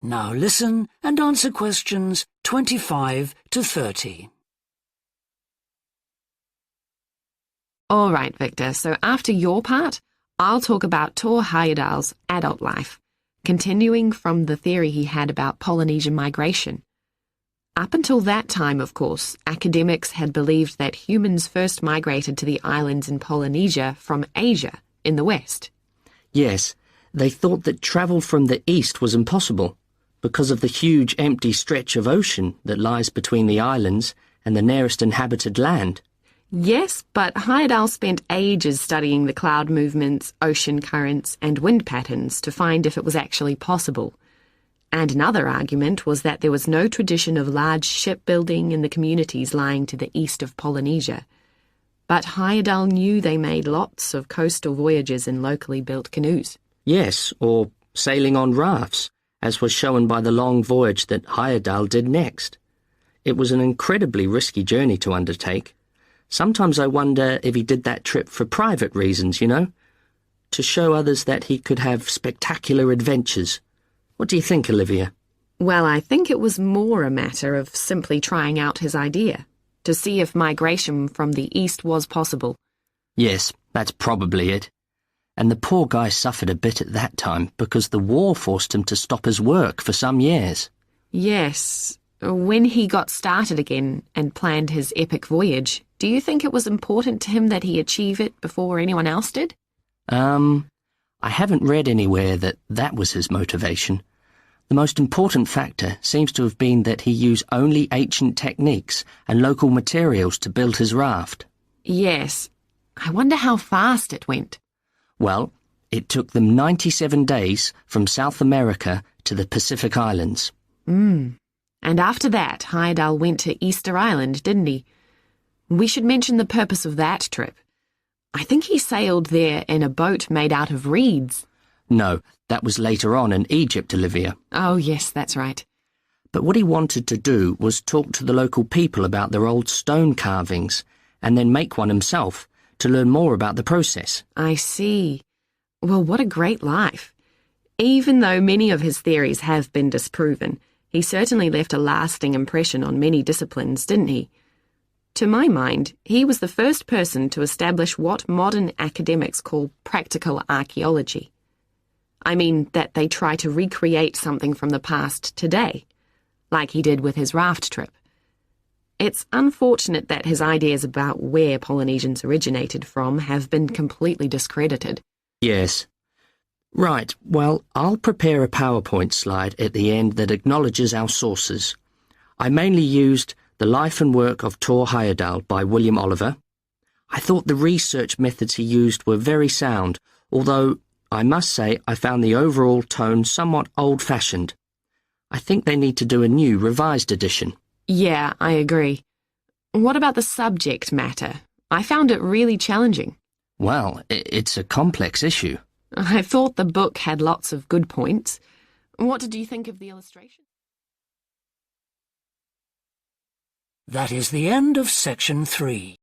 Now listen and answer questions 25 to 30. All right, Victor, so after your part, I'll talk about Thor Heyerdahl's adult life, continuing from the theory he had about Polynesian migration. Up until that time, of course, academics had believed that humans first migrated to the islands in Polynesia from Asia in the west. Yes, they thought that travel from the east was impossible because of the huge empty stretch of ocean that lies between the islands and the nearest inhabited land. Yes, but Heyerdahl spent ages studying the cloud movements, ocean currents, and wind patterns to find if it was actually possible. And another argument was that there was no tradition of large shipbuilding in the communities lying to the east of Polynesia. But Heyerdahl knew they made lots of coastal voyages in locally built canoes. Yes, or sailing on rafts, as was shown by the long voyage that Heyerdahl did next. It was an incredibly risky journey to undertake. Sometimes I wonder if he did that trip for private reasons, you know, to show others that he could have spectacular adventures. What do you think, Olivia? Well, I think it was more a matter of simply trying out his idea, to see if migration from the east was possible. Yes, that's probably it. And the poor guy suffered a bit at that time because the war forced him to stop his work for some years. Yes. When he got started again and planned his epic voyage, do you think it was important to him that he achieve it before anyone else did? I haven't read anywhere that that was his motivation. The most important factor seems to have been that he used only ancient techniques and local materials to build his raft. Yes. I wonder how fast it went. Well, it took them 97 days from South America to the Pacific Islands. And after that, Heyerdahl went to Easter Island, didn't he? We should mention the purpose of that trip. I think he sailed there in a boat made out of reeds. No, that was later on in Egypt, Olivia. Oh, yes, that's right. But what he wanted to do was talk to the local people about their old stone carvings and then make one himself to learn more about the process. I see. Well, what a great life. Even though many of his theories have been disproven, he certainly left a lasting impression on many disciplines, didn't he? To my mind, he was the first person to establish what modern academics call practical archaeology. I mean that they try to recreate something from the past today, like he did with his raft trip. It's unfortunate that his ideas about where Polynesians originated from have been completely discredited. Yes. Right, well, I'll prepare a PowerPoint slide at the end that acknowledges our sources. I mainly used The Life and Work of Thor Heyerdahl by William Oliver. I thought the research methods he used were very sound, although I must say I found the overall tone somewhat old-fashioned. I think they need to do a new, revised edition. Yeah, I agree. What about the subject matter? I found it really challenging. Well, it's a complex issue. I thought the book had lots of good points. What did you think of the illustration? That is the end of section 3.